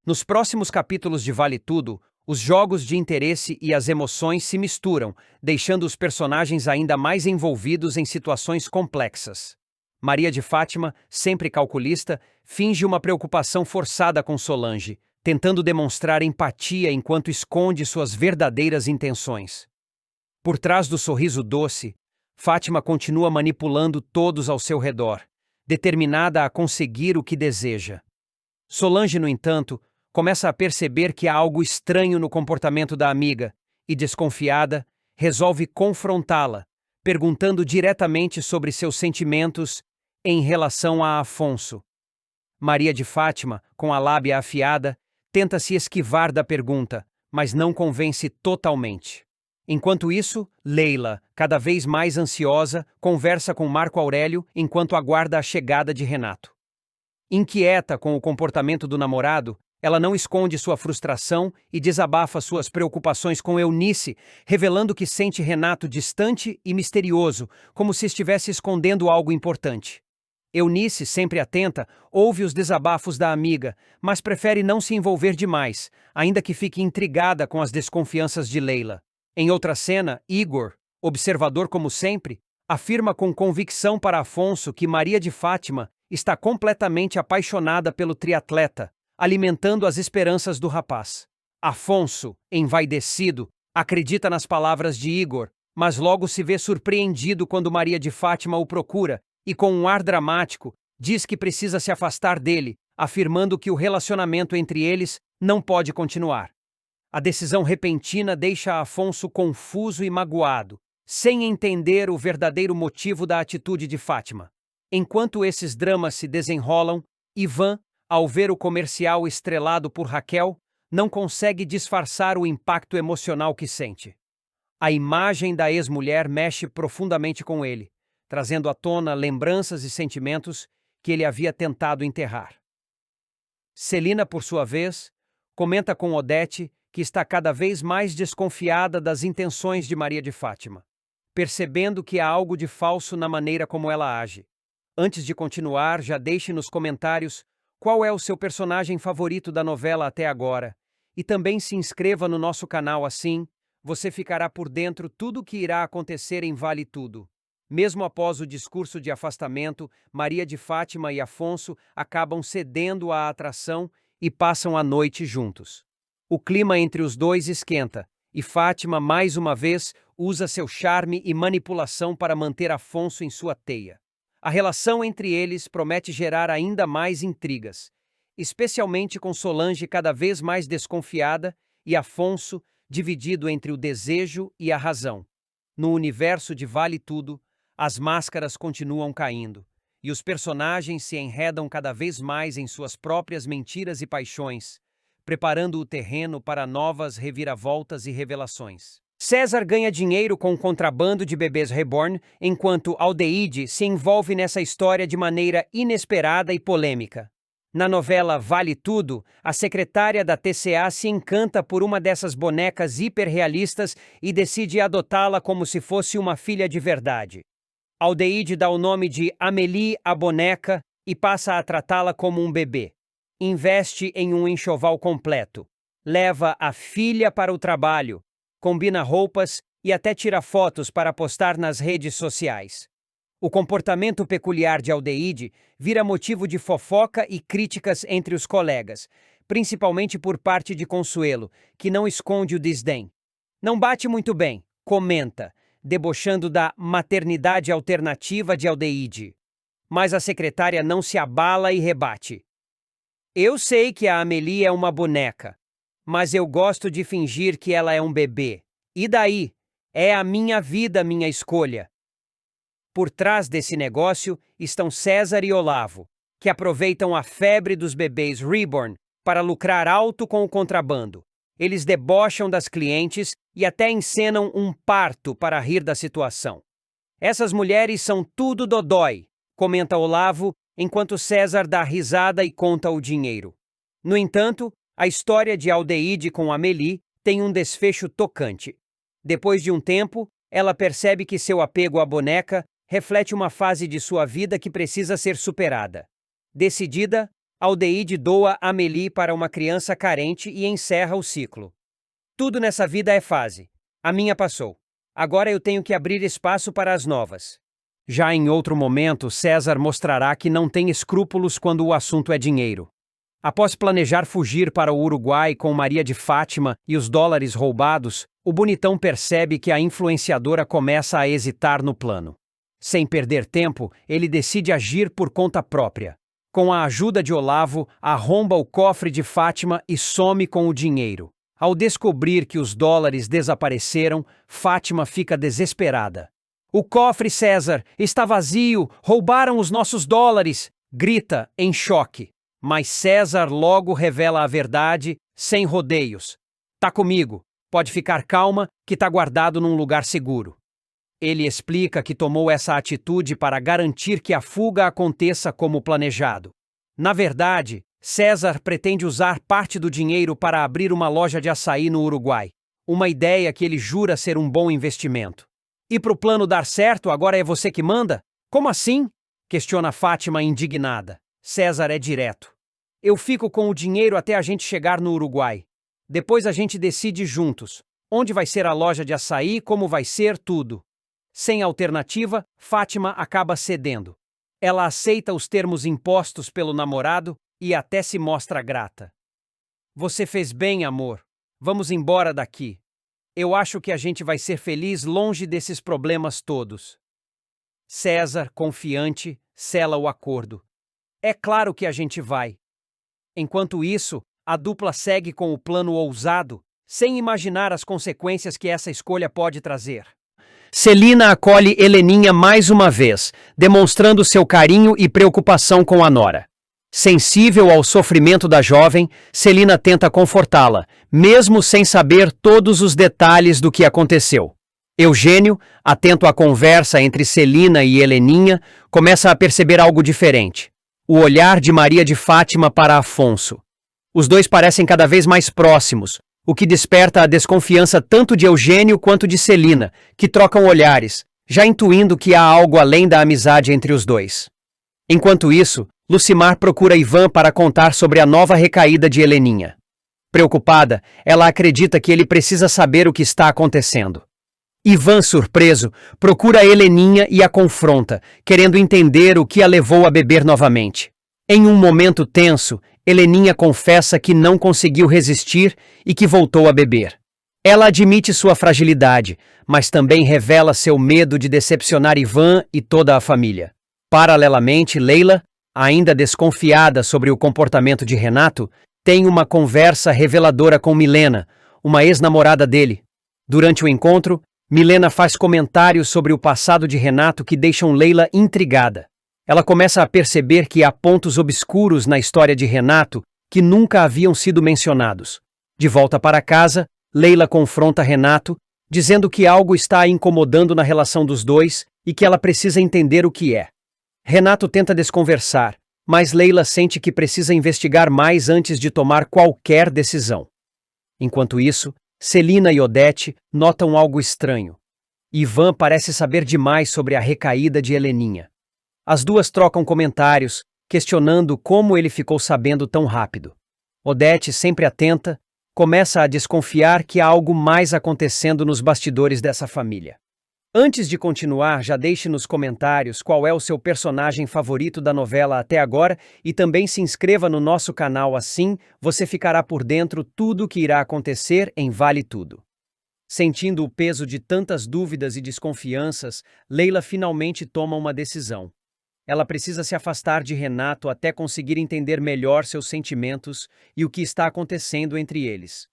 Nos próximos capítulos de Vale Tudo, os jogos de interesse e as emoções se misturam, deixando os personagens ainda mais envolvidos em situações complexas. Maria de Fátima, sempre calculista, finge uma preocupação forçada com Solange, tentando demonstrar empatia enquanto esconde suas verdadeiras intenções. Por trás do sorriso doce, Fátima continua manipulando todos ao seu redor, determinada a conseguir o que deseja. Solange, no entanto, começa a perceber que há algo estranho no comportamento da amiga e, desconfiada, resolve confrontá-la, perguntando diretamente sobre seus sentimentos em relação a Afonso. Maria de Fátima, com a lábia afiada, tenta se esquivar da pergunta, mas não convence totalmente. Enquanto isso, Leila, cada vez mais ansiosa, conversa com Marco Aurélio enquanto aguarda a chegada de Renato. Inquieta com o comportamento do namorado, ela não esconde sua frustração e desabafa suas preocupações com Eunice, revelando que sente Renato distante e misterioso, como se estivesse escondendo algo importante. Eunice, sempre atenta, ouve os desabafos da amiga, mas prefere não se envolver demais, ainda que fique intrigada com as desconfianças de Leila. Em outra cena, Igor, observador como sempre, afirma com convicção para Afonso que Maria de Fátima está completamente apaixonada pelo triatleta, alimentando as esperanças do rapaz. Afonso, envaidecido, acredita nas palavras de Igor, mas logo se vê surpreendido quando Maria de Fátima o procura e, com um ar dramático, diz que precisa se afastar dele, afirmando que o relacionamento entre eles não pode continuar. A decisão repentina deixa Afonso confuso e magoado, sem entender o verdadeiro motivo da atitude de Fátima. Enquanto esses dramas se desenrolam, Ivan, ao ver o comercial estrelado por Raquel, não consegue disfarçar o impacto emocional que sente. A imagem da ex-mulher mexe profundamente com ele, trazendo à tona lembranças e sentimentos que ele havia tentado enterrar. Celina, por sua vez, comenta com Odete que está cada vez mais desconfiada das intenções de Maria de Fátima, percebendo que há algo de falso na maneira como ela age. Antes de continuar, já deixe nos comentários qual é o seu personagem favorito da novela até agora, e também se inscreva no nosso canal, assim você ficará por dentro tudo o que irá acontecer em Vale Tudo. Mesmo após o discurso de afastamento, Maria de Fátima e Afonso acabam cedendo à atração e passam a noite juntos. O clima entre os dois esquenta, e Fátima, mais uma vez, usa seu charme e manipulação para manter Afonso em sua teia. A relação entre eles promete gerar ainda mais intrigas, especialmente com Solange cada vez mais desconfiada e Afonso dividido entre o desejo e a razão. No universo de Vale Tudo, as máscaras continuam caindo, e os personagens se enredam cada vez mais em suas próprias mentiras e paixões, preparando o terreno para novas reviravoltas e revelações. César ganha dinheiro com o contrabando de bebês reborn, enquanto Aldeide se envolve nessa história de maneira inesperada e polêmica. Na novela Vale Tudo, a secretária da TCA se encanta por uma dessas bonecas hiperrealistas e decide adotá-la como se fosse uma filha de verdade. Aldeide dá o nome de Amélie à boneca e passa a tratá-la como um bebê. Investe em um enxoval completo. Leva a filha para o trabalho. Combina roupas e até tira fotos para postar nas redes sociais. O comportamento peculiar de Aldeide vira motivo de fofoca e críticas entre os colegas, principalmente por parte de Consuelo, que não esconde o desdém. Não bate muito bem, comenta, debochando da maternidade alternativa de Aldeide. Mas a secretária não se abala e rebate. Eu sei que a Amélie é uma boneca, mas eu gosto de fingir que ela é um bebê. E daí? É a minha vida, minha escolha. Por trás desse negócio estão César e Olavo, que aproveitam a febre dos bebês reborn para lucrar alto com o contrabando. Eles debocham das clientes e até encenam um parto para rir da situação. Essas mulheres são tudo dodói, comenta Olavo, enquanto César dá risada e conta o dinheiro. No entanto, a história de Aldeide com Amélie tem um desfecho tocante. Depois de um tempo, ela percebe que seu apego à boneca reflete uma fase de sua vida que precisa ser superada. Decidida, Aldeide doa Amélie para uma criança carente e encerra o ciclo. Tudo nessa vida é fase. A minha passou. Agora eu tenho que abrir espaço para as novas. Já em outro momento, César mostrará que não tem escrúpulos quando o assunto é dinheiro. Após planejar fugir para o Uruguai com Maria de Fátima e os dólares roubados, o bonitão percebe que a influenciadora começa a hesitar no plano. Sem perder tempo, ele decide agir por conta própria. Com a ajuda de Olavo, arromba o cofre de Fátima e some com o dinheiro. Ao descobrir que os dólares desapareceram, Fátima fica desesperada. "O cofre, César, está vazio! Roubaram os nossos dólares!" grita, em choque. Mas César logo revela a verdade, sem rodeios. "Tá comigo. Pode ficar calma, que tá guardado num lugar seguro." Ele explica que tomou essa atitude para garantir que a fuga aconteça como planejado. Na verdade, César pretende usar parte do dinheiro para abrir uma loja de açaí no Uruguai, uma ideia que ele jura ser um bom investimento. "E para o plano dar certo, agora é você que manda? Como assim?" questiona Fátima indignada. César é direto. "Eu fico com o dinheiro até a gente chegar no Uruguai. Depois a gente decide juntos. Onde vai ser a loja de açaí, como vai ser tudo." Sem alternativa, Fátima acaba cedendo. Ela aceita os termos impostos pelo namorado e até se mostra grata. "Você fez bem, amor. Vamos embora daqui. Eu acho que a gente vai ser feliz longe desses problemas todos." César, confiante, sela o acordo. "É claro que a gente vai." Enquanto isso, a dupla segue com o plano ousado, sem imaginar as consequências que essa escolha pode trazer. Celina acolhe Heleninha mais uma vez, demonstrando seu carinho e preocupação com a nora. Sensível ao sofrimento da jovem, Celina tenta confortá-la, mesmo sem saber todos os detalhes do que aconteceu. Eugênio, atento à conversa entre Celina e Heleninha, começa a perceber algo diferente. O olhar de Maria de Fátima para Afonso. Os dois parecem cada vez mais próximos, o que desperta a desconfiança tanto de Eugênio quanto de Celina, que trocam olhares, já intuindo que há algo além da amizade entre os dois. Enquanto isso, Lucimar procura Ivan para contar sobre a nova recaída de Heleninha. Preocupada, ela acredita que ele precisa saber o que está acontecendo. Ivan, surpreso, procura Heleninha e a confronta, querendo entender o que a levou a beber novamente. Em um momento tenso, Heleninha confessa que não conseguiu resistir e que voltou a beber. Ela admite sua fragilidade, mas também revela seu medo de decepcionar Ivan e toda a família. Paralelamente, Leila, ainda desconfiada sobre o comportamento de Renato, tem uma conversa reveladora com Milena, uma ex-namorada dele. Durante o encontro, Milena faz comentários sobre o passado de Renato que deixam Leila intrigada. Ela começa a perceber que há pontos obscuros na história de Renato que nunca haviam sido mencionados. De volta para casa, Leila confronta Renato, dizendo que algo está a incomodando na relação dos dois e que ela precisa entender o que é. Renato tenta desconversar, mas Leila sente que precisa investigar mais antes de tomar qualquer decisão. Enquanto isso, Celina e Odete notam algo estranho. Ivan parece saber demais sobre a recaída de Heleninha. As duas trocam comentários, questionando como ele ficou sabendo tão rápido. Odete, sempre atenta, começa a desconfiar que há algo mais acontecendo nos bastidores dessa família. Antes de continuar, já deixe nos comentários qual é o seu personagem favorito da novela até agora e também se inscreva no nosso canal, assim você ficará por dentro tudo o que irá acontecer em Vale Tudo. Sentindo o peso de tantas dúvidas e desconfianças, Leila finalmente toma uma decisão. Ela precisa se afastar de Renato até conseguir entender melhor seus sentimentos e o que está acontecendo entre eles.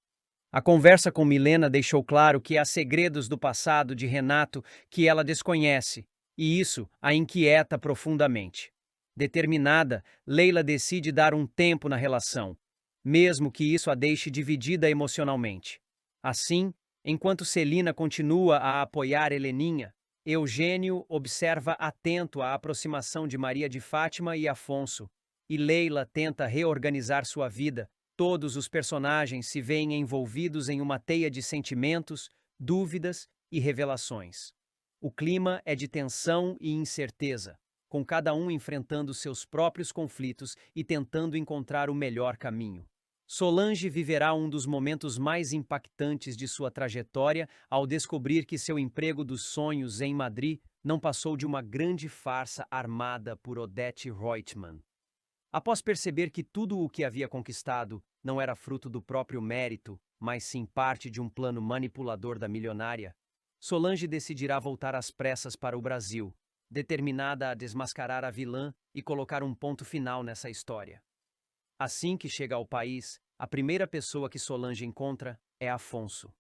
A conversa com Milena deixou claro que há segredos do passado de Renato que ela desconhece, e isso a inquieta profundamente. Determinada, Leila decide dar um tempo na relação, mesmo que isso a deixe dividida emocionalmente. Assim, enquanto Celina continua a apoiar Heleninha, Eugênio observa atento a aproximação de Maria de Fátima e Afonso, e Leila tenta reorganizar sua vida. Todos os personagens se veem envolvidos em uma teia de sentimentos, dúvidas e revelações. O clima é de tensão e incerteza, com cada um enfrentando seus próprios conflitos e tentando encontrar o melhor caminho. Solange viverá um dos momentos mais impactantes de sua trajetória ao descobrir que seu emprego dos sonhos em Madrid não passou de uma grande farsa armada por Odette Reutemann. Após perceber que tudo o que havia conquistado não era fruto do próprio mérito, mas sim parte de um plano manipulador da milionária, Solange decidirá voltar às pressas para o Brasil, determinada a desmascarar a vilã e colocar um ponto final nessa história. Assim que chega ao país, a primeira pessoa que Solange encontra é Afonso.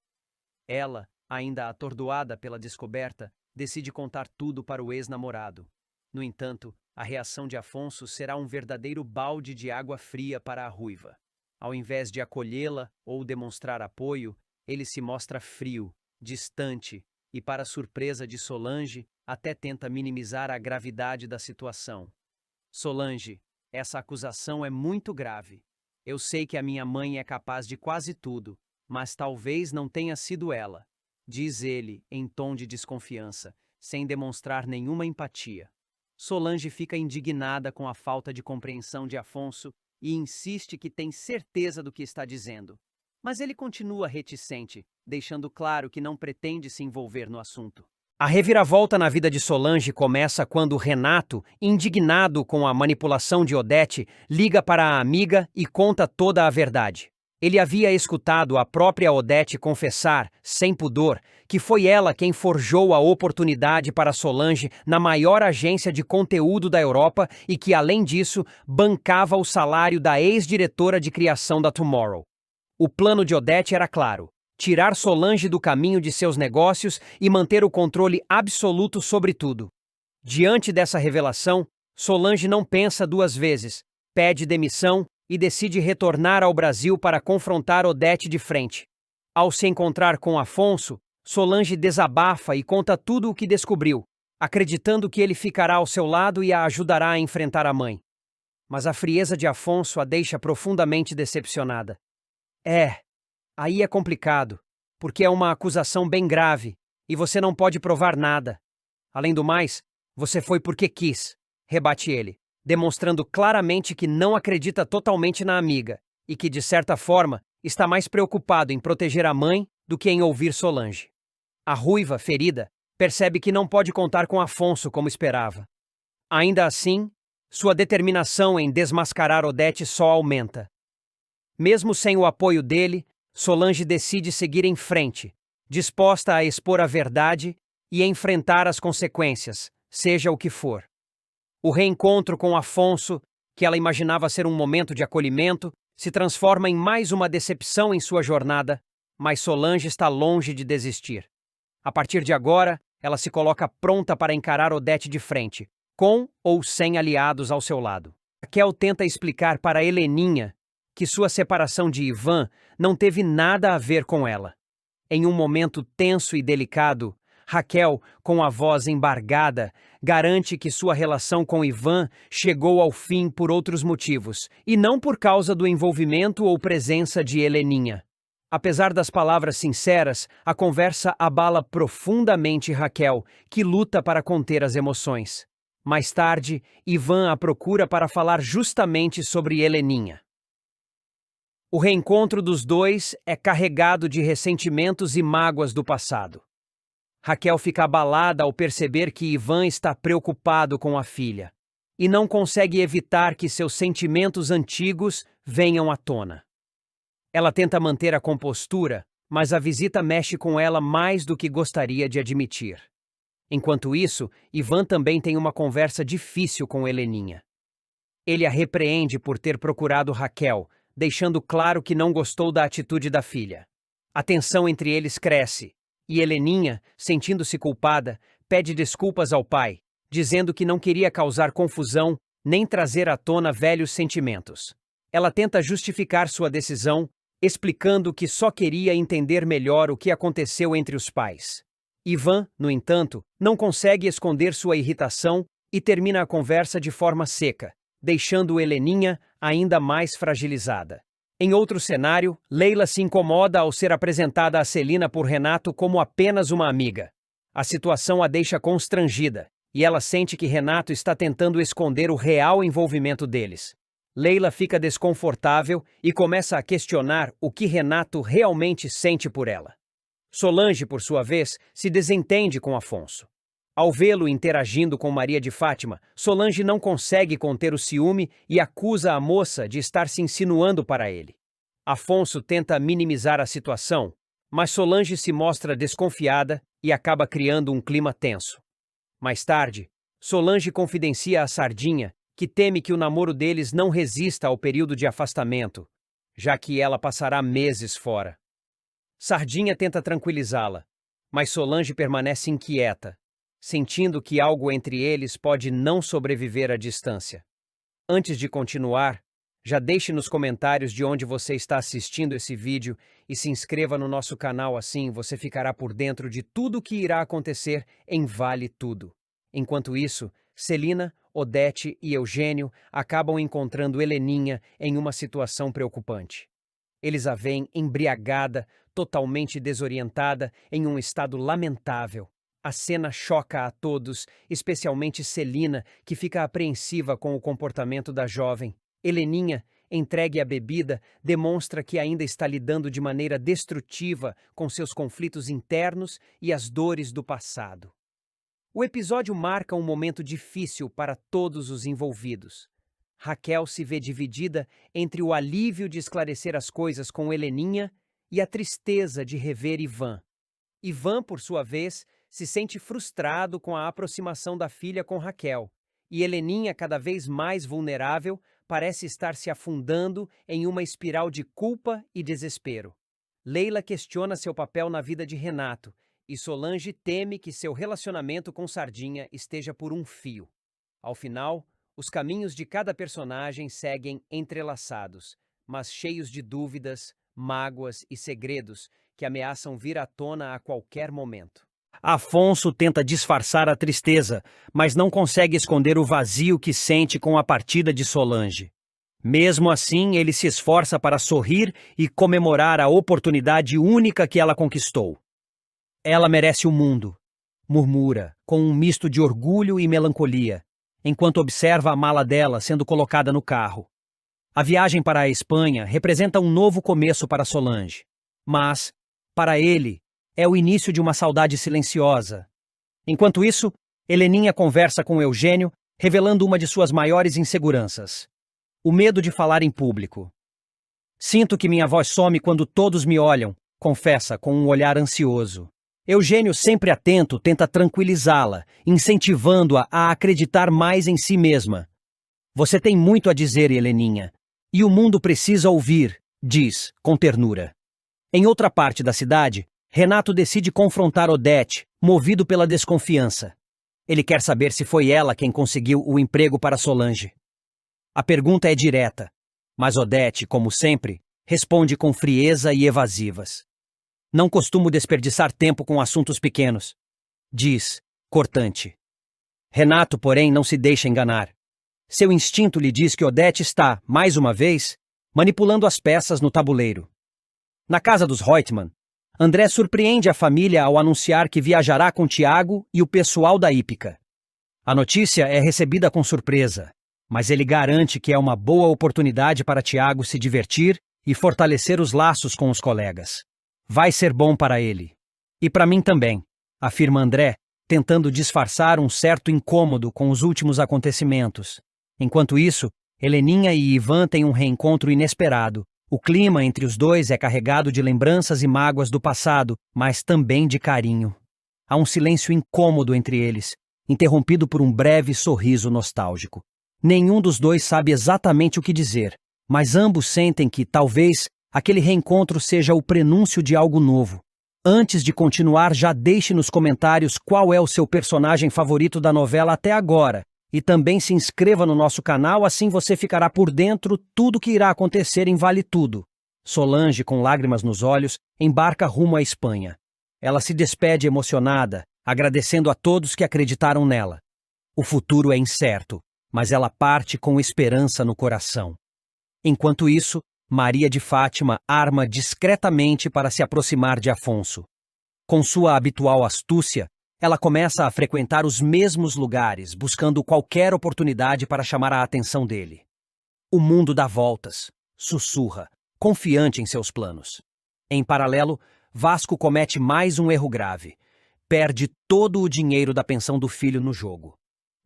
Ela, ainda atordoada pela descoberta, decide contar tudo para o ex-namorado. No entanto, a reação de Afonso será um verdadeiro balde de água fria para a ruiva. Ao invés de acolhê-la ou demonstrar apoio, ele se mostra frio, distante e, para surpresa de Solange, até tenta minimizar a gravidade da situação. Solange, essa acusação é muito grave. Eu sei que a minha mãe é capaz de quase tudo, mas talvez não tenha sido ela, diz ele, em tom de desconfiança, sem demonstrar nenhuma empatia. Solange fica indignada com a falta de compreensão de Afonso e insiste que tem certeza do que está dizendo. Mas ele continua reticente, deixando claro que não pretende se envolver no assunto. A reviravolta na vida de Solange começa quando Renato, indignado com a manipulação de Odette, liga para a amiga e conta toda a verdade. Ele havia escutado a própria Odette confessar, sem pudor, que foi ela quem forjou a oportunidade para Solange na maior agência de conteúdo da Europa e que, além disso, bancava o salário da ex-diretora de criação da Tomorrow. O plano de Odette era claro: tirar Solange do caminho de seus negócios e manter o controle absoluto sobre tudo. Diante dessa revelação, Solange não pensa duas vezes, pede demissão e decide retornar ao Brasil para confrontar Odette de frente. Ao se encontrar com Afonso, Solange desabafa e conta tudo o que descobriu, acreditando que ele ficará ao seu lado e a ajudará a enfrentar a mãe. Mas a frieza de Afonso a deixa profundamente decepcionada. Aí é complicado, porque é uma acusação bem grave e você não pode provar nada. Além do mais, você foi porque quis, rebate ele, demonstrando claramente que não acredita totalmente na amiga e que, de certa forma, está mais preocupado em proteger a mãe do que em ouvir Solange. A ruiva, ferida, percebe que não pode contar com Afonso como esperava. Ainda assim, sua determinação em desmascarar Odette só aumenta. Mesmo sem o apoio dele, Solange decide seguir em frente, disposta a expor a verdade e enfrentar as consequências, seja o que for. O reencontro com Afonso, que ela imaginava ser um momento de acolhimento, se transforma em mais uma decepção em sua jornada, mas Solange está longe de desistir. A partir de agora, ela se coloca pronta para encarar Odette de frente, com ou sem aliados ao seu lado. Raquel tenta explicar para Heleninha que sua separação de Ivan não teve nada a ver com ela. Em um momento tenso e delicado, Raquel, com a voz embargada, garante que sua relação com Ivan chegou ao fim por outros motivos, e não por causa do envolvimento ou presença de Heleninha. Apesar das palavras sinceras, a conversa abala profundamente Raquel, que luta para conter as emoções. Mais tarde, Ivan a procura para falar justamente sobre Heleninha. O reencontro dos dois é carregado de ressentimentos e mágoas do passado. Raquel fica abalada ao perceber que Ivan está preocupado com a filha e não consegue evitar que seus sentimentos antigos venham à tona. Ela tenta manter a compostura, mas a visita mexe com ela mais do que gostaria de admitir. Enquanto isso, Ivan também tem uma conversa difícil com Heleninha. Ele a repreende por ter procurado Raquel, deixando claro que não gostou da atitude da filha. A tensão entre eles cresce, e Heleninha, sentindo-se culpada, pede desculpas ao pai, dizendo que não queria causar confusão nem trazer à tona velhos sentimentos. Ela tenta justificar sua decisão, explicando que só queria entender melhor o que aconteceu entre os pais. Ivan, no entanto, não consegue esconder sua irritação e termina a conversa de forma seca, deixando Heleninha ainda mais fragilizada. Em outro cenário, Leila se incomoda ao ser apresentada a Celina por Renato como apenas uma amiga. A situação a deixa constrangida, e ela sente que Renato está tentando esconder o real envolvimento deles. Leila fica desconfortável e começa a questionar o que Renato realmente sente por ela. Solange, por sua vez, se desentende com Afonso. Ao vê-lo interagindo com Maria de Fátima, Solange não consegue conter o ciúme e acusa a moça de estar se insinuando para ele. Afonso tenta minimizar a situação, mas Solange se mostra desconfiada e acaba criando um clima tenso. Mais tarde, Solange confidencia a Sardinha que teme que o namoro deles não resista ao período de afastamento, já que ela passará meses fora. Sardinha tenta tranquilizá-la, mas Solange permanece inquieta, sentindo que algo entre eles pode não sobreviver à distância. Antes de continuar, já deixe nos comentários de onde você está assistindo esse vídeo e se inscreva no nosso canal, assim você ficará por dentro de tudo o que irá acontecer em Vale Tudo. Enquanto isso, Celina, Odete e Eugênio acabam encontrando Heleninha em uma situação preocupante. Eles a veem embriagada, totalmente desorientada, em um estado lamentável. A cena choca a todos, especialmente Celina, que fica apreensiva com o comportamento da jovem. Heleninha, entregue à bebida, demonstra que ainda está lidando de maneira destrutiva com seus conflitos internos e as dores do passado. O episódio marca um momento difícil para todos os envolvidos. Raquel se vê dividida entre o alívio de esclarecer as coisas com Heleninha e a tristeza de rever Ivan. Ivan, por sua vez, se sente frustrado com a aproximação da filha com Raquel, e Heleninha, cada vez mais vulnerável, parece estar se afundando em uma espiral de culpa e desespero. Leila questiona seu papel na vida de Renato, e Solange teme que seu relacionamento com Sardinha esteja por um fio. Ao final, os caminhos de cada personagem seguem entrelaçados, mas cheios de dúvidas, mágoas e segredos que ameaçam vir à tona a qualquer momento. Afonso tenta disfarçar a tristeza, mas não consegue esconder o vazio que sente com a partida de Solange. Mesmo assim, ele se esforça para sorrir e comemorar a oportunidade única que ela conquistou. Ela merece o mundo, murmura, com um misto de orgulho e melancolia, enquanto observa a mala dela sendo colocada no carro. A viagem para a Espanha representa um novo começo para Solange, mas, para ele, é o início de uma saudade silenciosa. Enquanto isso, Heleninha conversa com Eugênio, revelando uma de suas maiores inseguranças: o medo de falar em público. Sinto que minha voz some quando todos me olham, confessa com um olhar ansioso. Eugênio, sempre atento, tenta tranquilizá-la, incentivando-a a acreditar mais em si mesma. Você tem muito a dizer, Heleninha, e o mundo precisa ouvir, diz, com ternura. Em outra parte da cidade, Renato decide confrontar Odete, movido pela desconfiança. Ele quer saber se foi ela quem conseguiu o emprego para Solange. A pergunta é direta, mas Odete, como sempre, responde com frieza e evasivas. Não costumo desperdiçar tempo com assuntos pequenos, diz, cortante. Renato, porém, não se deixa enganar. Seu instinto lhe diz que Odete está, mais uma vez, manipulando as peças no tabuleiro. Na casa dos Reutemann, André surpreende a família ao anunciar que viajará com Tiago e o pessoal da hípica. A notícia é recebida com surpresa, mas ele garante que é uma boa oportunidade para Tiago se divertir e fortalecer os laços com os colegas. Vai ser bom para ele. E para mim também, afirma André, tentando disfarçar um certo incômodo com os últimos acontecimentos. Enquanto isso, Heleninha e Ivan têm um reencontro inesperado. O clima entre os dois é carregado de lembranças e mágoas do passado, mas também de carinho. Há um silêncio incômodo entre eles, interrompido por um breve sorriso nostálgico. Nenhum dos dois sabe exatamente o que dizer, mas ambos sentem que, talvez, aquele reencontro seja o prenúncio de algo novo. Antes de continuar, já deixe nos comentários qual é o seu personagem favorito da novela até agora. E também se inscreva no nosso canal, assim você ficará por dentro tudo que irá acontecer em Vale Tudo. Solange, com lágrimas nos olhos, embarca rumo à Espanha. Ela se despede emocionada, agradecendo a todos que acreditaram nela. O futuro é incerto, mas ela parte com esperança no coração. Enquanto isso, Maria de Fátima arma discretamente para se aproximar de Afonso. Com sua habitual astúcia, Ela começa a frequentar os mesmos lugares, buscando qualquer oportunidade para chamar a atenção dele. O mundo dá voltas, sussurra, confiante em seus planos. Em paralelo, Vasco comete mais um erro grave. Perde todo o dinheiro da pensão do filho no jogo.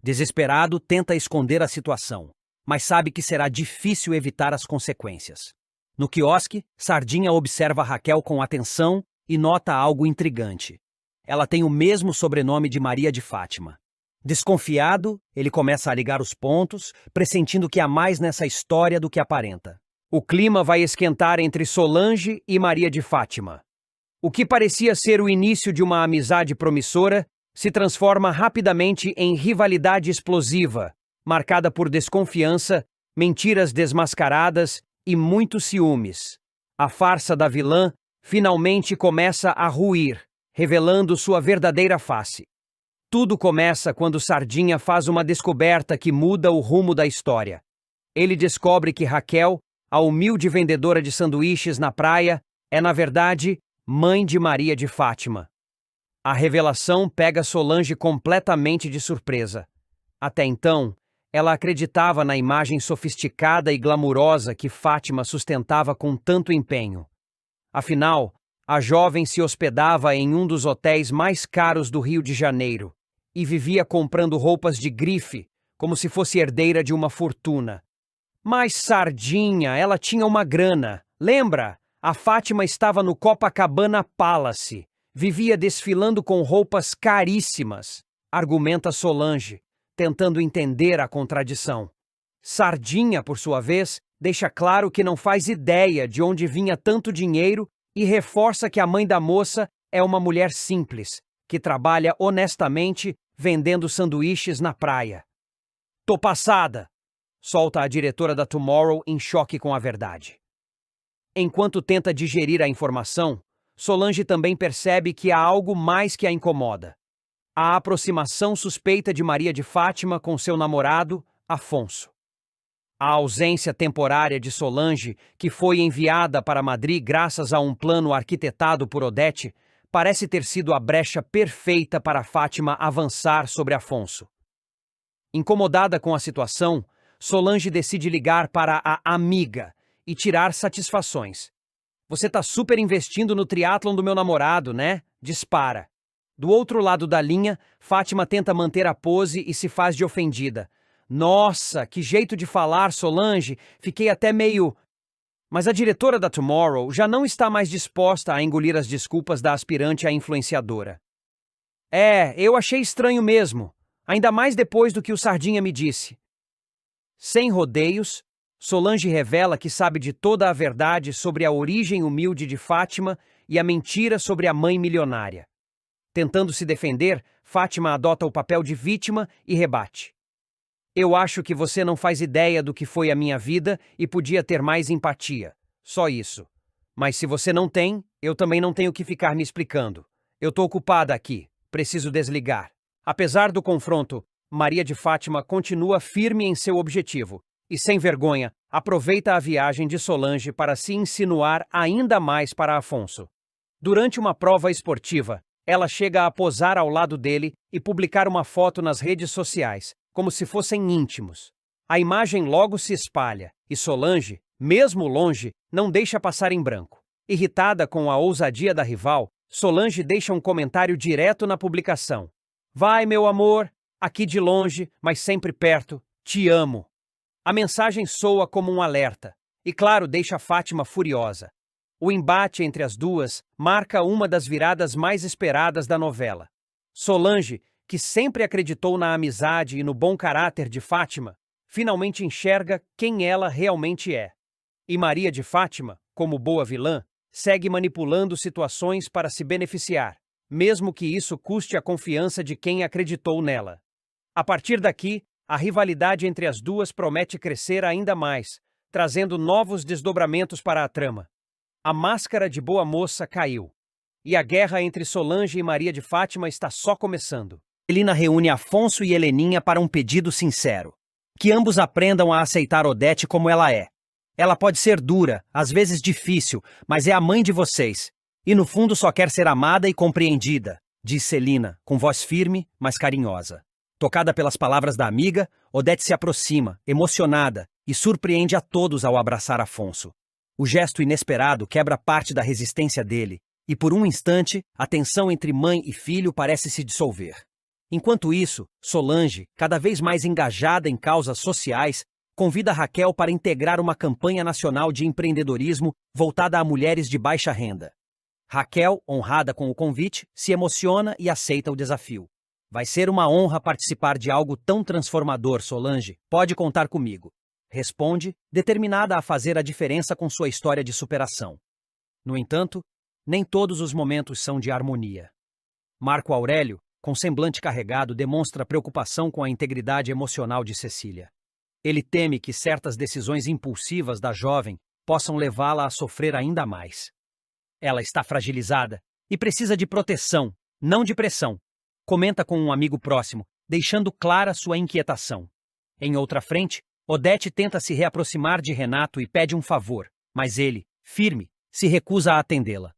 Desesperado, tenta esconder a situação, mas sabe que será difícil evitar as consequências. No quiosque, Sardinha observa Raquel com atenção e nota algo intrigante. Ela tem o mesmo sobrenome de Maria de Fátima. Desconfiado, ele começa a ligar os pontos, pressentindo que há mais nessa história do que aparenta. O clima vai esquentar entre Solange e Maria de Fátima. O que parecia ser o início de uma amizade promissora se transforma rapidamente em rivalidade explosiva, marcada por desconfiança, mentiras desmascaradas e muitos ciúmes. A farsa da vilã finalmente começa a ruir, revelando sua verdadeira face. Tudo começa quando Sardinha faz uma descoberta que muda o rumo da história. Ele descobre que Raquel, a humilde vendedora de sanduíches na praia, é, na verdade, mãe de Maria de Fátima. A revelação pega Solange completamente de surpresa. Até então, ela acreditava na imagem sofisticada e glamurosa que Fátima sustentava com tanto empenho. Afinal, a jovem se hospedava em um dos hotéis mais caros do Rio de Janeiro e vivia comprando roupas de grife, como se fosse herdeira de uma fortuna. Mas Sardinha, ela tinha uma grana. Lembra? A Fátima estava no Copacabana Palace. Vivia desfilando com roupas caríssimas, argumenta Solange, tentando entender a contradição. Sardinha, por sua vez, deixa claro que não faz ideia de onde vinha tanto dinheiro e reforça que a mãe da moça é uma mulher simples, que trabalha honestamente vendendo sanduíches na praia. Tô passada, solta a diretora da Tomorrow em choque com a verdade. Enquanto tenta digerir a informação, Solange também percebe que há algo mais que a incomoda. A aproximação suspeita de Maria de Fátima com seu namorado, Afonso. A ausência temporária de Solange, que foi enviada para Madrid graças a um plano arquitetado por Odete, parece ter sido a brecha perfeita para Fátima avançar sobre Afonso. Incomodada com a situação, Solange decide ligar para a amiga e tirar satisfações. Você tá super investindo no triatlon do meu namorado, né? Dispara. Do outro lado da linha, Fátima tenta manter a pose e se faz de ofendida. Nossa, que jeito de falar, Solange. Fiquei até meio... Mas a diretora da Tomorrow já não está mais disposta a engolir as desculpas da aspirante à influenciadora. Eu achei estranho mesmo. Ainda mais depois do que o Sardinha me disse. Sem rodeios, Solange revela que sabe de toda a verdade sobre a origem humilde de Fátima e a mentira sobre a mãe milionária. Tentando se defender, Fátima adota o papel de vítima e rebate. Eu acho que você não faz ideia do que foi a minha vida e podia ter mais empatia. Só isso. Mas se você não tem, eu também não tenho que ficar me explicando. Eu tô ocupada aqui. Preciso desligar. Apesar do confronto, Maria de Fátima continua firme em seu objetivo e, sem vergonha, aproveita a viagem de Solange para se insinuar ainda mais para Afonso. Durante uma prova esportiva, ela chega a posar ao lado dele e publicar uma foto nas redes sociais, como se fossem íntimos. A imagem logo se espalha e Solange, mesmo longe, não deixa passar em branco. Irritada com a ousadia da rival, Solange deixa um comentário direto na publicação. Vai, meu amor, aqui de longe, mas sempre perto, te amo. A mensagem soa como um alerta e, claro, deixa Fátima furiosa. O embate entre as duas marca uma das viradas mais esperadas da novela. Solange, que sempre acreditou na amizade e no bom caráter de Fátima, finalmente enxerga quem ela realmente é. E Maria de Fátima, como boa vilã, segue manipulando situações para se beneficiar, mesmo que isso custe a confiança de quem acreditou nela. A partir daqui, a rivalidade entre as duas promete crescer ainda mais, trazendo novos desdobramentos para a trama. A máscara de boa moça caiu, e a guerra entre Solange e Maria de Fátima está só começando. Celina reúne Afonso e Heleninha para um pedido sincero. Que ambos aprendam a aceitar Odete como ela é. Ela pode ser dura, às vezes difícil, mas é a mãe de vocês. E no fundo só quer ser amada e compreendida, diz Celina, com voz firme, mas carinhosa. Tocada pelas palavras da amiga, Odete se aproxima, emocionada, e surpreende a todos ao abraçar Afonso. O gesto inesperado quebra parte da resistência dele, e por um instante, a tensão entre mãe e filho parece se dissolver. Enquanto isso, Solange, cada vez mais engajada em causas sociais, convida Raquel para integrar uma campanha nacional de empreendedorismo voltada a mulheres de baixa renda. Raquel, honrada com o convite, se emociona e aceita o desafio. Vai ser uma honra participar de algo tão transformador, Solange. Pode contar comigo. Responde, determinada a fazer a diferença com sua história de superação. No entanto, nem todos os momentos são de harmonia. Marco Aurélio, com semblante carregado, demonstra preocupação com a integridade emocional de Cecília. Ele teme que certas decisões impulsivas da jovem possam levá-la a sofrer ainda mais. Ela está fragilizada e precisa de proteção, não de pressão. Comenta com um amigo próximo, deixando clara sua inquietação. Em outra frente, Odete tenta se reaproximar de Renato e pede um favor, mas ele, firme, se recusa a atendê-la.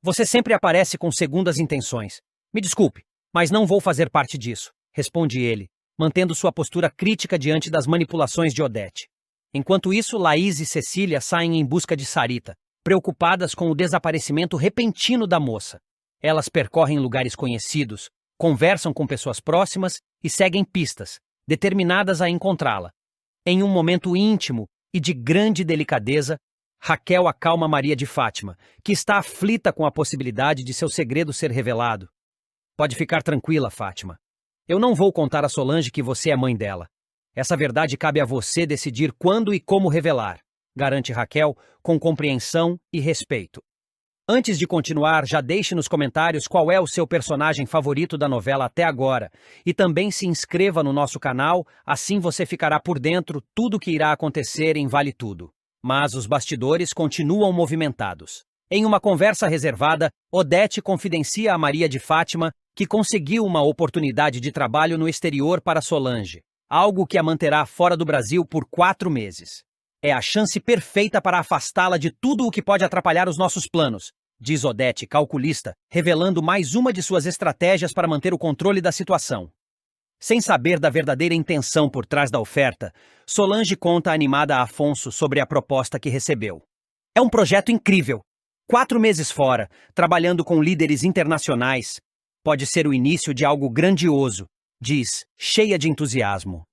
Você sempre aparece com segundas intenções. Me desculpe, mas não vou fazer parte disso, responde ele, mantendo sua postura crítica diante das manipulações de Odete. Enquanto isso, Laís e Cecília saem em busca de Sarita, preocupadas com o desaparecimento repentino da moça. Elas percorrem lugares conhecidos, conversam com pessoas próximas e seguem pistas, determinadas a encontrá-la. Em um momento íntimo e de grande delicadeza, Raquel acalma Maria de Fátima, que está aflita com a possibilidade de seu segredo ser revelado. Pode ficar tranquila, Fátima. Eu não vou contar a Solange que você é mãe dela. Essa verdade cabe a você decidir quando e como revelar, garante Raquel com compreensão e respeito. Antes de continuar, já deixe nos comentários qual é o seu personagem favorito da novela até agora e também se inscreva no nosso canal, assim você ficará por dentro tudo o que irá acontecer em Vale Tudo. Mas os bastidores continuam movimentados. Em uma conversa reservada, Odete confidencia a Maria de Fátima que conseguiu uma oportunidade de trabalho no exterior para Solange, algo que a manterá fora do Brasil por 4 meses. É a chance perfeita para afastá-la de tudo o que pode atrapalhar os nossos planos, diz Odete, calculista, revelando mais uma de suas estratégias para manter o controle da situação. Sem saber da verdadeira intenção por trás da oferta, Solange conta animada a Afonso sobre a proposta que recebeu. É um projeto incrível. 4 meses fora, trabalhando com líderes internacionais. Pode ser o início de algo grandioso, diz, cheia de entusiasmo.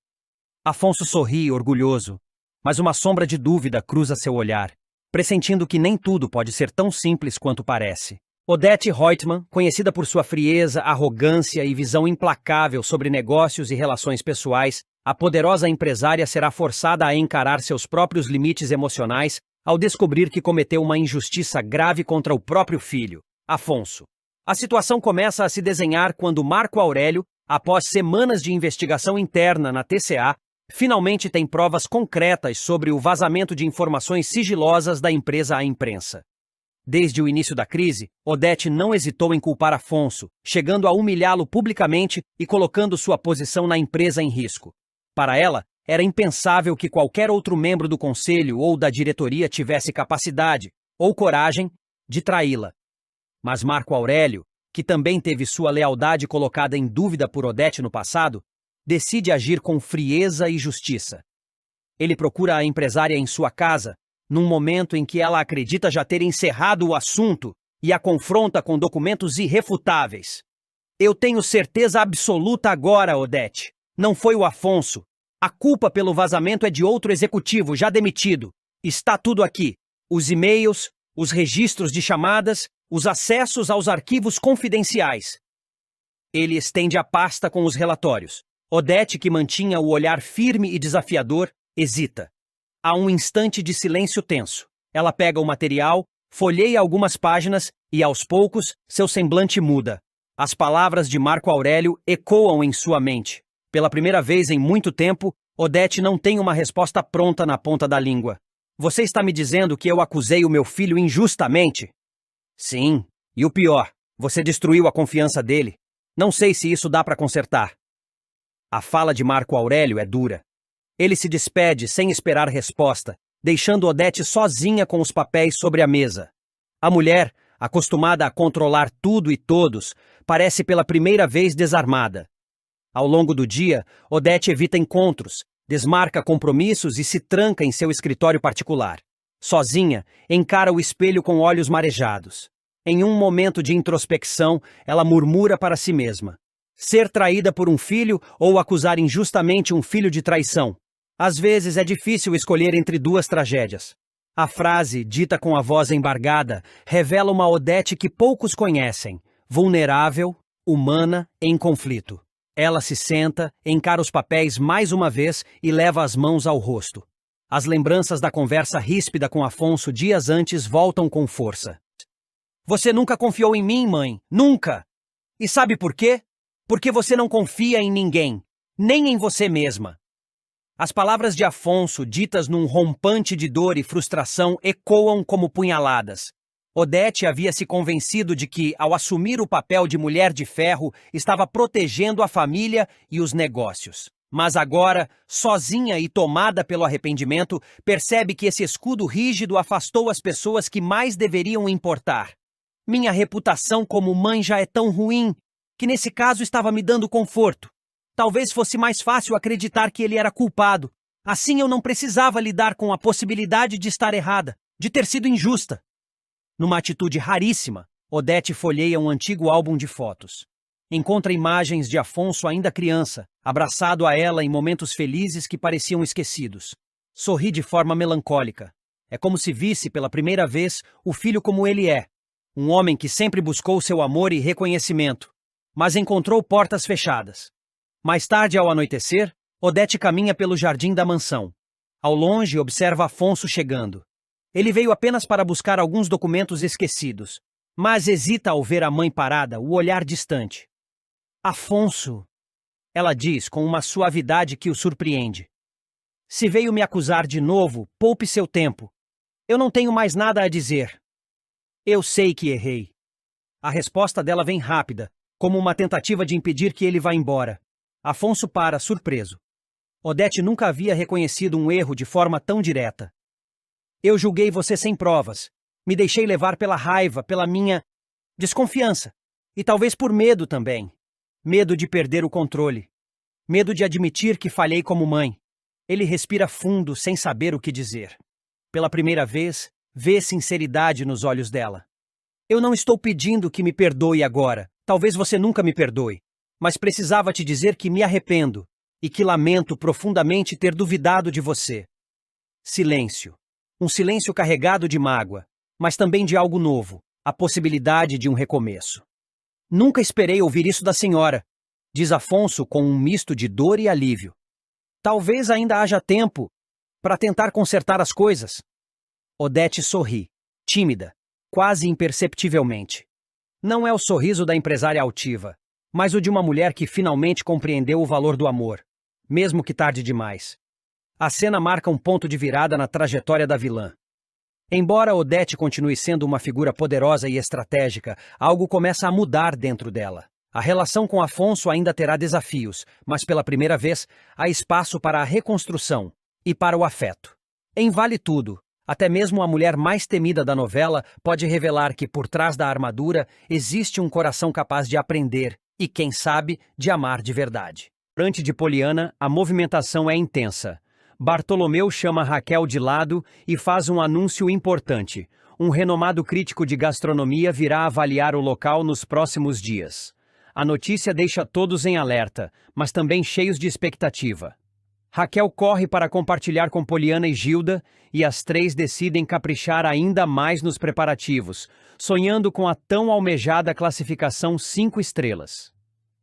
Afonso sorri, orgulhoso, mas uma sombra de dúvida cruza seu olhar, pressentindo que nem tudo pode ser tão simples quanto parece. Odete Reutemann, conhecida por sua frieza, arrogância e visão implacável sobre negócios e relações pessoais, a poderosa empresária será forçada a encarar seus próprios limites emocionais ao descobrir que cometeu uma injustiça grave contra o próprio filho, Afonso. A situação começa a se desenhar quando Marco Aurélio, após semanas de investigação interna na TCA, finalmente tem provas concretas sobre o vazamento de informações sigilosas da empresa à imprensa. Desde o início da crise, Odete não hesitou em culpar Afonso, chegando a humilhá-lo publicamente e colocando sua posição na empresa em risco. Para ela, era impensável que qualquer outro membro do conselho ou da diretoria tivesse capacidade ou coragem de traí-la. Mas Marco Aurélio, que também teve sua lealdade colocada em dúvida por Odete no passado, decide agir com frieza e justiça. Ele procura a empresária em sua casa, num momento em que ela acredita já ter encerrado o assunto e a confronta com documentos irrefutáveis. Eu tenho certeza absoluta agora, Odete. Não foi o Afonso. A culpa pelo vazamento é de outro executivo já demitido. Está tudo aqui. Os e-mails, os registros de chamadas, os acessos aos arquivos confidenciais. Ele estende a pasta com os relatórios. Odete, que mantinha o olhar firme e desafiador, hesita. Há um instante de silêncio tenso. Ela pega o material, folheia algumas páginas e, aos poucos, seu semblante muda. As palavras de Marco Aurélio ecoam em sua mente. Pela primeira vez em muito tempo, Odete não tem uma resposta pronta na ponta da língua. Você está me dizendo que eu acusei o meu filho injustamente? Sim, e o pior, você destruiu a confiança dele. Não sei se isso dá para consertar. A fala de Marco Aurélio é dura. Ele se despede sem esperar resposta, deixando Odete sozinha com os papéis sobre a mesa. A mulher, acostumada a controlar tudo e todos, parece pela primeira vez desarmada. Ao longo do dia, Odete evita encontros, desmarca compromissos e se tranca em seu escritório particular. Sozinha, encara o espelho com olhos marejados. Em um momento de introspecção, ela murmura para si mesma: ser traída por um filho ou acusar injustamente um filho de traição. Às vezes é difícil escolher entre duas tragédias. A frase, dita com a voz embargada, revela uma Odete que poucos conhecem, vulnerável, humana, em conflito. Ela se senta, encara os papéis mais uma vez e leva as mãos ao rosto. As lembranças da conversa ríspida com Afonso dias antes voltam com força. Você nunca confiou em mim, mãe. Nunca! E sabe por quê? Porque você não confia em ninguém, nem em você mesma. As palavras de Afonso, ditas num rompante de dor e frustração, ecoam como punhaladas. Odete havia se convencido de que, ao assumir o papel de mulher de ferro, estava protegendo a família e os negócios. Mas agora, sozinha e tomada pelo arrependimento, percebe que esse escudo rígido afastou as pessoas que mais deveriam importar. Minha reputação como mãe já é tão ruim, que nesse caso estava me dando conforto. Talvez fosse mais fácil acreditar que ele era culpado. Assim eu não precisava lidar com a possibilidade de estar errada, de ter sido injusta. Numa atitude raríssima, Odete folheia um antigo álbum de fotos. Encontra imagens de Afonso ainda criança, abraçado a ela em momentos felizes que pareciam esquecidos. Sorri de forma melancólica. É como se visse pela primeira vez o filho como ele é. Um homem que sempre buscou seu amor e reconhecimento, mas encontrou portas fechadas. Mais tarde, ao anoitecer, Odete caminha pelo jardim da mansão. Ao longe, observa Afonso chegando. Ele veio apenas para buscar alguns documentos esquecidos, mas hesita ao ver a mãe parada, o olhar distante. Afonso, ela diz com uma suavidade que o surpreende. Se veio me acusar de novo, poupe seu tempo. Eu não tenho mais nada a dizer. Eu sei que errei. A resposta dela vem rápida, como uma tentativa de impedir que ele vá embora. Afonso para, surpreso. Odete nunca havia reconhecido um erro de forma tão direta. Eu julguei você sem provas. Me deixei levar pela raiva, pela minha desconfiança. E talvez por medo também. Medo de perder o controle. Medo de admitir que falhei como mãe. Ele respira fundo, sem saber o que dizer. Pela primeira vez, vê sinceridade nos olhos dela. Eu não estou pedindo que me perdoe agora. Talvez você nunca me perdoe. Mas precisava te dizer que me arrependo e que lamento profundamente ter duvidado de você. Silêncio. Um silêncio carregado de mágoa, mas também de algo novo, a possibilidade de um recomeço. Nunca esperei ouvir isso da senhora, diz Afonso com um misto de dor e alívio. Talvez ainda haja tempo para tentar consertar as coisas. Odete sorri, tímida, quase imperceptivelmente. Não é o sorriso da empresária altiva, mas o de uma mulher que finalmente compreendeu o valor do amor, mesmo que tarde demais. A cena marca um ponto de virada na trajetória da vilã. Embora Odete continue sendo uma figura poderosa e estratégica, algo começa a mudar dentro dela. A relação com Afonso ainda terá desafios, mas pela primeira vez há espaço para a reconstrução e para o afeto. Em Vale Tudo, até mesmo a mulher mais temida da novela pode revelar que por trás da armadura existe um coração capaz de aprender e, quem sabe, de amar de verdade. Diante de Poliana, a movimentação é intensa. Bartolomeu chama Raquel de lado e faz um anúncio importante. Um renomado crítico de gastronomia virá avaliar o local nos próximos dias. A notícia deixa todos em alerta, mas também cheios de expectativa. Raquel corre para compartilhar com Poliana e Gilda, e as três decidem caprichar ainda mais nos preparativos, sonhando com a tão almejada classificação 5 estrelas.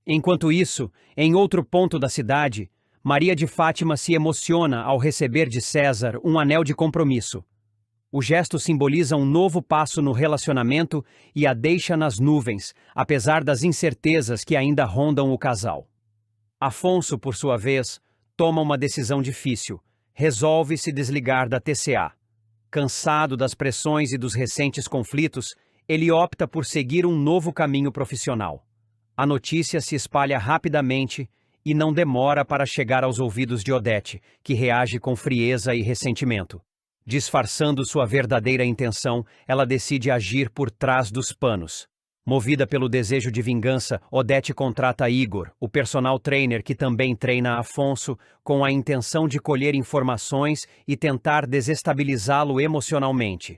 Enquanto isso, em outro ponto da cidade, Maria de Fátima se emociona ao receber de César um anel de compromisso. O gesto simboliza um novo passo no relacionamento e a deixa nas nuvens, apesar das incertezas que ainda rondam o casal. Afonso, por sua vez, toma uma decisão difícil. Resolve se desligar da TCA. Cansado das pressões e dos recentes conflitos, ele opta por seguir um novo caminho profissional. A notícia se espalha rapidamente e não demora para chegar aos ouvidos de Odete, que reage com frieza e ressentimento. Disfarçando sua verdadeira intenção, ela decide agir por trás dos panos. Movida pelo desejo de vingança, Odete contrata Igor, o personal trainer que também treina Afonso, com a intenção de colher informações e tentar desestabilizá-lo emocionalmente.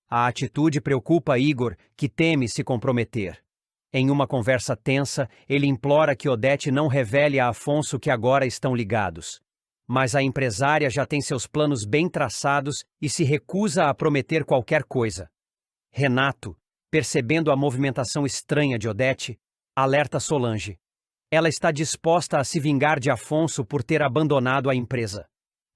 A atitude preocupa Igor, que teme se comprometer. Em uma conversa tensa, ele implora que Odete não revele a Afonso que agora estão ligados. Mas a empresária já tem seus planos bem traçados e se recusa a prometer qualquer coisa. Renato, percebendo a movimentação estranha de Odete, alerta Solange. Ela está disposta a se vingar de Afonso por ter abandonado a empresa.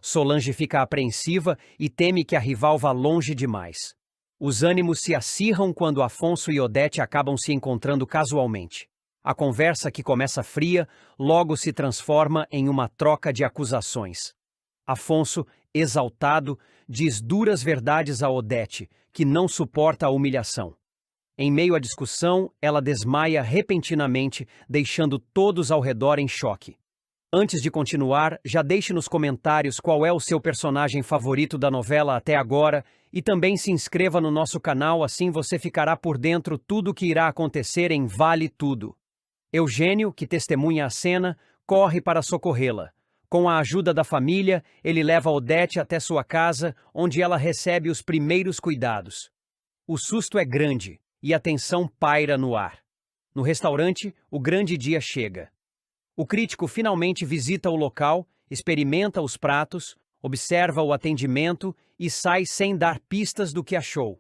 Solange fica apreensiva e teme que a rival vá longe demais. Os ânimos se acirram quando Afonso e Odete acabam se encontrando casualmente. A conversa, que começa fria, logo se transforma em uma troca de acusações. Afonso, exaltado, diz duras verdades a Odete, que não suporta a humilhação. Em meio à discussão, ela desmaia repentinamente, deixando todos ao redor em choque. Antes de continuar, já deixe nos comentários qual é o seu personagem favorito da novela até agora e também se inscreva no nosso canal, assim você ficará por dentro tudo o que irá acontecer em Vale Tudo. Eugênio, que testemunha a cena, corre para socorrê-la. Com a ajuda da família, ele leva Odete até sua casa, onde ela recebe os primeiros cuidados. O susto é grande e a tensão paira no ar. No restaurante, o grande dia chega. O crítico finalmente visita o local, experimenta os pratos, observa o atendimento e sai sem dar pistas do que achou.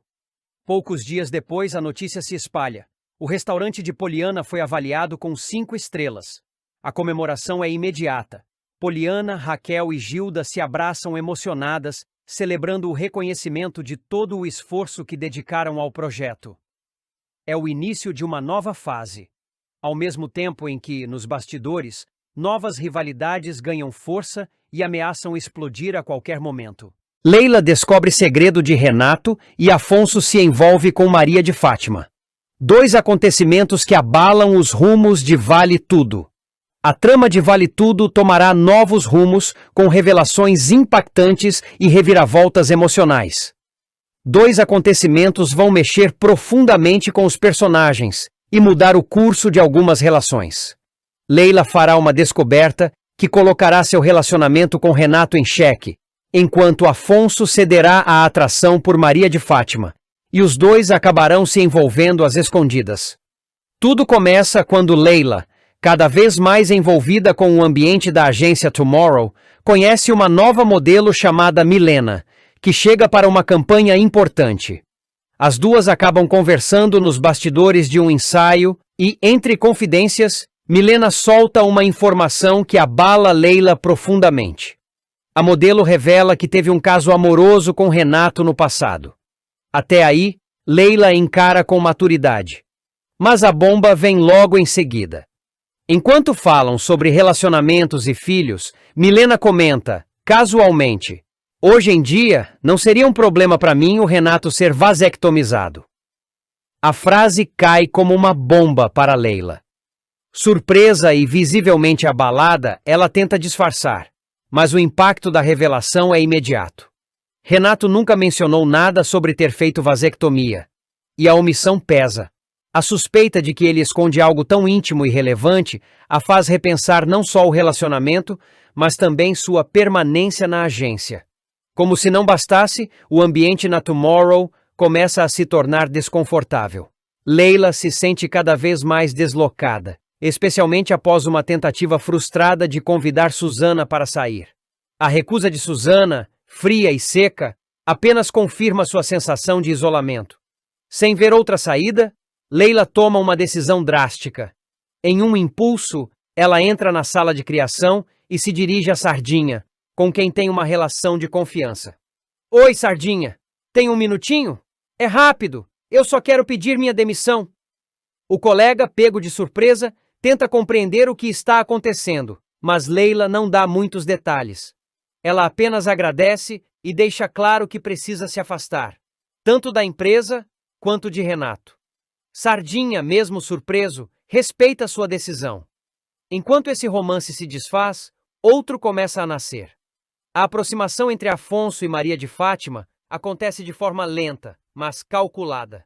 Poucos dias depois, a notícia se espalha. O restaurante de Poliana foi avaliado com 5 estrelas. A comemoração é imediata. Poliana, Raquel e Gilda se abraçam emocionadas, celebrando o reconhecimento de todo o esforço que dedicaram ao projeto. É o início de uma nova fase. Ao mesmo tempo em que, nos bastidores, novas rivalidades ganham força e ameaçam explodir a qualquer momento. Leila descobre segredo de Renato e Afonso se envolve com Maria de Fátima. 2 acontecimentos que abalam os rumos de Vale Tudo. A trama de Vale Tudo tomará novos rumos, com revelações impactantes e reviravoltas emocionais. 2 acontecimentos vão mexer profundamente com os personagens e mudar o curso de algumas relações. Leila fará uma descoberta que colocará seu relacionamento com Renato em xeque, enquanto Afonso cederá à atração por Maria de Fátima, e os 2 acabarão se envolvendo às escondidas. Tudo começa quando Leila, cada vez mais envolvida com o ambiente da agência Tomorrow, conhece uma nova modelo chamada Milena, que chega para uma campanha importante. As 2 acabam conversando nos bastidores de um ensaio e, entre confidências, Milena solta uma informação que abala Leila profundamente. A modelo revela que teve um caso amoroso com Renato no passado. Até aí, Leila encara com maturidade. Mas a bomba vem logo em seguida. Enquanto falam sobre relacionamentos e filhos, Milena comenta, casualmente: "Hoje em dia, não seria um problema para mim o Renato ser vasectomizado." A frase cai como uma bomba para Leila. Surpresa e visivelmente abalada, ela tenta disfarçar, mas o impacto da revelação é imediato. Renato nunca mencionou nada sobre ter feito vasectomia, e a omissão pesa. A suspeita de que ele esconde algo tão íntimo e relevante a faz repensar não só o relacionamento, mas também sua permanência na agência. Como se não bastasse, o ambiente na Tomorrow começa a se tornar desconfortável. Leila se sente cada vez mais deslocada, especialmente após uma tentativa frustrada de convidar Suzana para sair. A recusa de Suzana, fria e seca, apenas confirma sua sensação de isolamento. Sem ver outra saída, Leila toma uma decisão drástica. Em um impulso, ela entra na sala de criação e se dirige a Sardinha, com quem tem uma relação de confiança. "Oi, Sardinha. Tem um minutinho? É rápido. Eu só quero pedir minha demissão." O colega, pego de surpresa, tenta compreender o que está acontecendo, mas Leila não dá muitos detalhes. Ela apenas agradece e deixa claro que precisa se afastar, tanto da empresa quanto de Renato. Sardinha, mesmo surpreso, respeita sua decisão. Enquanto esse romance se desfaz, outro começa a nascer. A aproximação entre Afonso e Maria de Fátima acontece de forma lenta, mas calculada.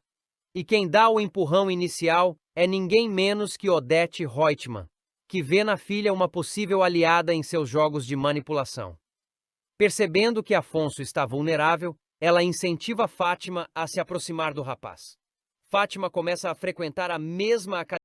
E quem dá o empurrão inicial é ninguém menos que Odete Reutemann, que vê na filha uma possível aliada em seus jogos de manipulação. Percebendo que Afonso está vulnerável, ela incentiva Fátima a se aproximar do rapaz. Fátima começa a frequentar a mesma academia